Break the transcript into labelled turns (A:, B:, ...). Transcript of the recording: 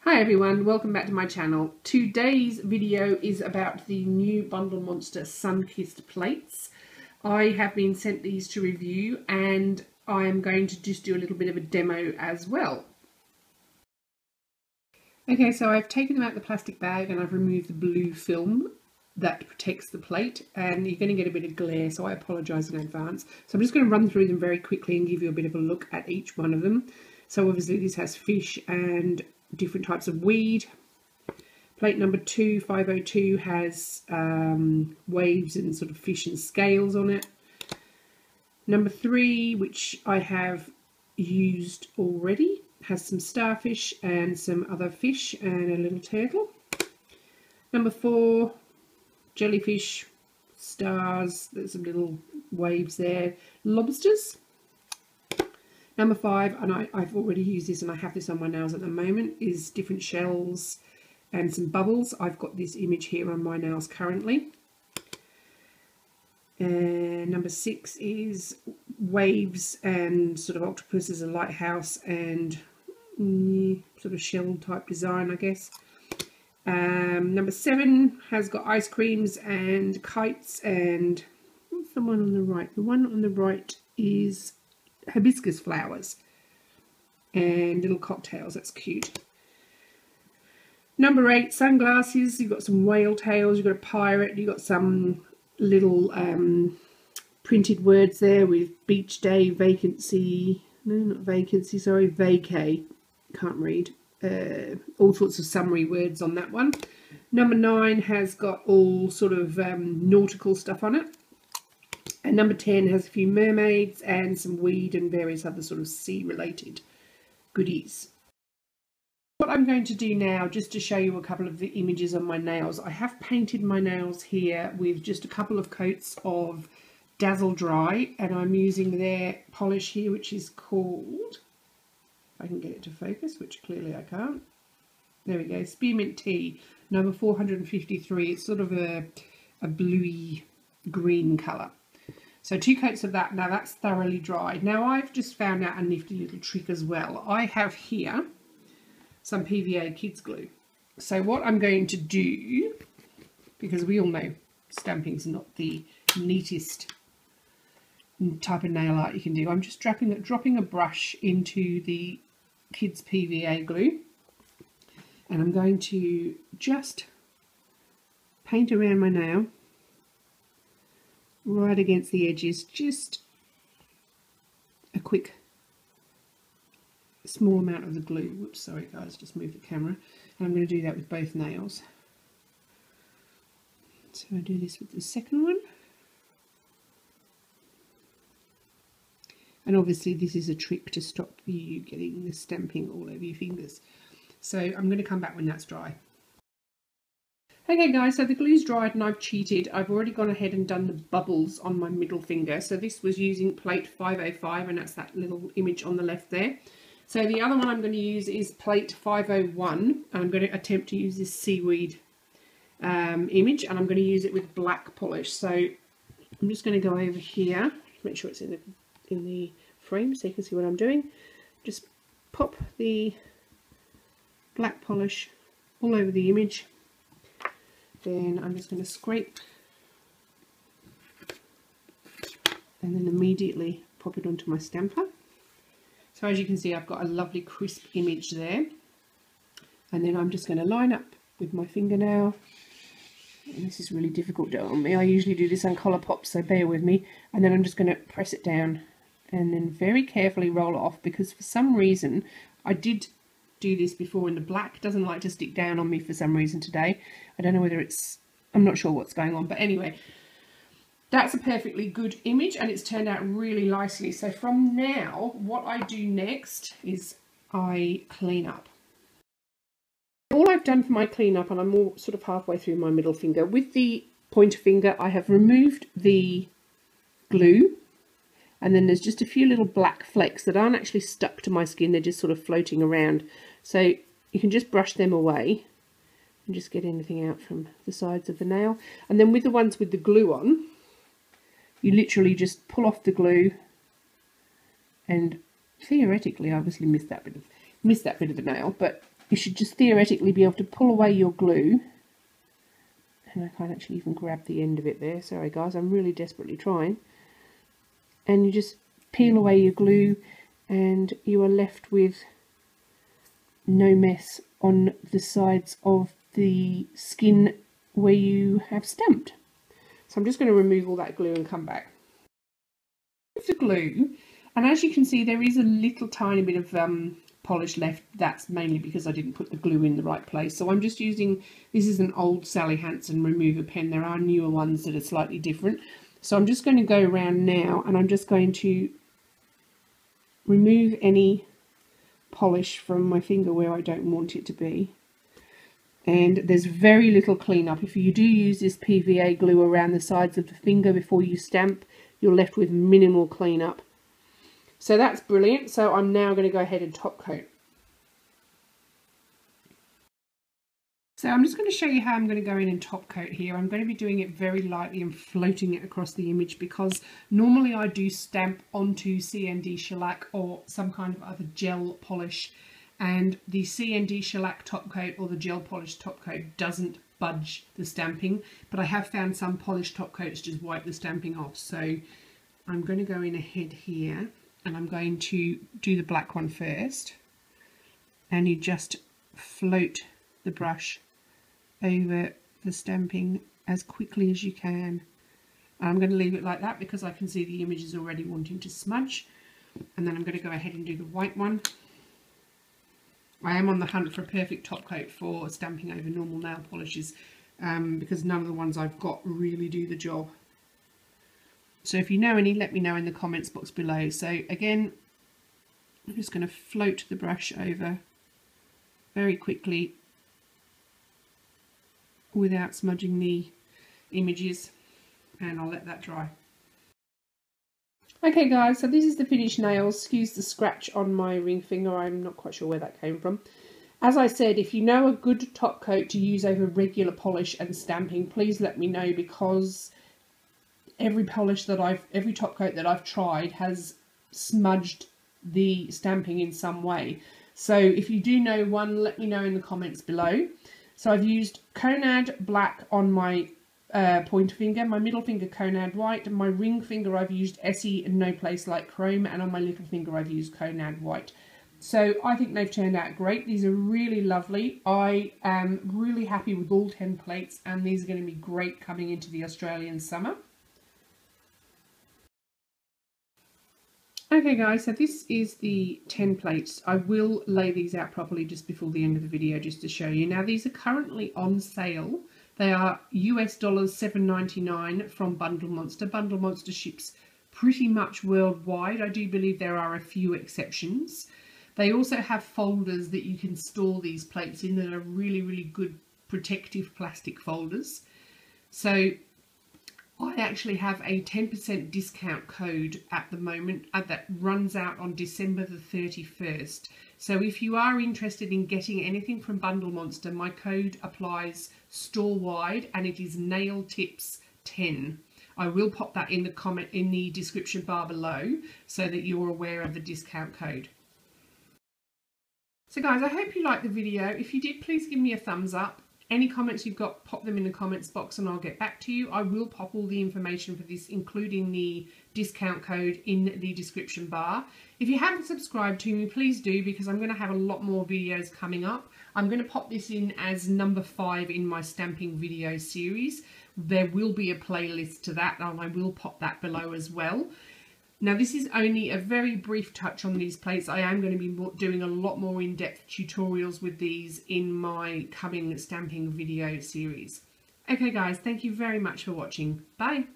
A: Hi everyone, welcome back to my channel. Today's video is about the new Bundle Monster Sunkissed plates. I have been sent these to review and I am going to just do a little bit of a demo as well. Okay, so I've taken them out of the plastic bag and I've removed the blue film that protects the plate, and you're going to get a bit of glare, so I apologise in advance. So I'm just going to run through them very quickly and give you a bit of a look at each one of them. So obviously this has fish and different types of weed. Plate number 2, 502, has waves and sort of fish and scales on it. Number 3, which I have used already, has some starfish and some other fish and a little turtle. Number 4, jellyfish, stars, there's some little waves there, lobsters. Number 5, and I've already used this and I have this on my nails at the moment, is different shells and some bubbles. I've got this image here on my nails currently. And number 6 is waves and sort of octopus as a lighthouse and sort of shell type design, I guess. Number 7 has got ice creams and kites, and what's the one on the right? The one on the right is hibiscus flowers and little cocktails. That's cute. Number 8, sunglasses. You've got some whale tails, you've got a pirate, you've got some little printed words there with beach day, vacancy, no, not vacancy, sorry, vacay, can't read. All sorts of summary words on that one. Number 9 has got all sort of nautical stuff on it. And number 10 has a few mermaids and some weed and various other sort of sea related goodies. What I'm going to do now, just to show you a couple of the images on my nails, I have painted my nails here with just a couple of coats of Dazzle Dry, and I'm using their polish here, which is called, if I can get it to focus, which clearly I can't. There we go, Spearmint Tea, number 453. It's sort of a bluey green colour. So 2 coats of that. Now that's thoroughly dried. Now I've just found out a nifty little trick as well. I have here some PVA kids glue. So what I'm going to do, because we all know stamping's not the neatest type of nail art you can do, I'm just dropping a brush into the kids PVA glue, and I'm going to just paint around my nail right against the edges, just a quick small amount of the glue. Whoops, sorry guys, just move the camera. And I'm going to do that with both nails. So I do this with the second one. And obviously this is a trick to stop you getting the stamping all over your fingers. So I'm going to come back when that's dry. Okay guys, so the glue's dried and I've cheated. I've already gone ahead and done the bubbles on my middle finger. So this was using plate 505, and that's that little image on the left there. So the other one I'm going to use is plate 501, and I'm going to attempt to use this seaweed image, and I'm going to use it with black polish. So I'm just going to go over here, make sure it's in the frame so you can see what I'm doing. Just pop the black polish all over the image. Then I'm just going to scrape and then immediately pop it onto my stamper. So as you can see, I've got a lovely crisp image there. And then I'm just going to line up with my fingernail. And this is really difficult on me. I usually do this on Colourpop, so bear with me. And then I'm just going to press it down and then very carefully roll it off, because for some reason I did do this before and the black doesn't like to stick down on me for some reason today. I don't know whether it's, I'm not sure what's going on, but anyway, that's a perfectly good image and it's turned out really nicely. So from now, what I do next is I clean up. All I've done for my clean up, and I'm all sort of halfway through my middle finger, with the pointer finger I have removed the glue, and then there's just a few little black flecks that aren't actually stuck to my skin, they're just sort of floating around. So you can just brush them away and just get anything out from the sides of the nail. And then with the ones with the glue on, you literally just pull off the glue, and theoretically I obviously missed that bit of the nail, but you should just theoretically be able to pull away your glue. And I can't actually even grab the end of it there. Sorry guys, I'm really desperately trying. And you just peel away your glue and you are left with no mess on the sides of the skin where you have stamped. So I'm just going to remove all that glue and come back. With the glue, and as you can see there is a little tiny bit of polish left. That's mainly because I didn't put the glue in the right place. So I'm just using, this is an old Sally Hansen remover pen. There are newer ones that are slightly different. So I'm just going to go around now and I'm just going to remove any polish from my finger where I don't want it to be. And there's very little cleanup. If you do use this PVA glue around the sides of the finger before you stamp, you're left with minimal cleanup. So that's brilliant. So I'm now going to go ahead and top coat. So I'm just going to show you how I'm going to go in and top coat here. I'm going to be doing it very lightly and floating it across the image because normally I do stamp onto CND shellac or some kind of other gel polish, and the CND shellac top coat or the gel polish top coat doesn't budge the stamping, but I have found some polished top coats just wipe the stamping off. So I'm going to go in ahead here and I'm going to do the black one first, and you just float the brush over the stamping as quickly as you can. I'm going to leave it like that because I can see the image is already wanting to smudge, and then I'm going to go ahead and do the white one. I am on the hunt for a perfect top coat for stamping over normal nail polishes because none of the ones I've got really do the job. So if you know any, let me know in the comments box below. So again, I'm just going to float the brush over very quickly without smudging the images, and I'll let that dry. Okay guys, so this is the finished nails. Excuse the scratch on my ring finger, I'm not quite sure where that came from. As I said, if you know a good top coat to use over regular polish and stamping, please let me know, because every top coat that I've tried has smudged the stamping in some way. So if you do know one, let me know in the comments below. So I've used Conad Black on my pointer finger, my middle finger Conad White, and my ring finger I've used Essie No Place Like Chrome, and on my little finger I've used Conad White. So I think they've turned out great. These are really lovely. I am really happy with all 10 plates, and these are going to be great coming into the Australian summer. Okay guys, so this is the 10 plates. I will lay these out properly just before the end of the video just to show you. Now these are currently on sale. They are US dollars $7.99 from Bundle Monster. Bundle Monster ships pretty much worldwide. I do believe there are a few exceptions. They also have folders that you can store these plates in that are really, really good protective plastic folders. So I actually have a 10% discount code at the moment that runs out on December the 31st. So if you are interested in getting anything from Bundle Monster, my code applies store-wide and it is NailTips10. I will pop that in the description bar below so that you're aware of the discount code. So guys, I hope you liked the video. If you did, please give me a thumbs up. Any comments you've got, pop them in the comments box and I'll get back to you. I will pop all the information for this, including the discount code, in the description bar. If you haven't subscribed to me, please do, because I'm going to have a lot more videos coming up. I'm going to pop this in as number 5 in my stamping video series. There will be a playlist to that, and I will pop that below as well. Now this is only a very brief touch on these plates. I am going to be doing a lot more in-depth tutorials with these in my coming stamping video series. Okay guys, thank you very much for watching. Bye!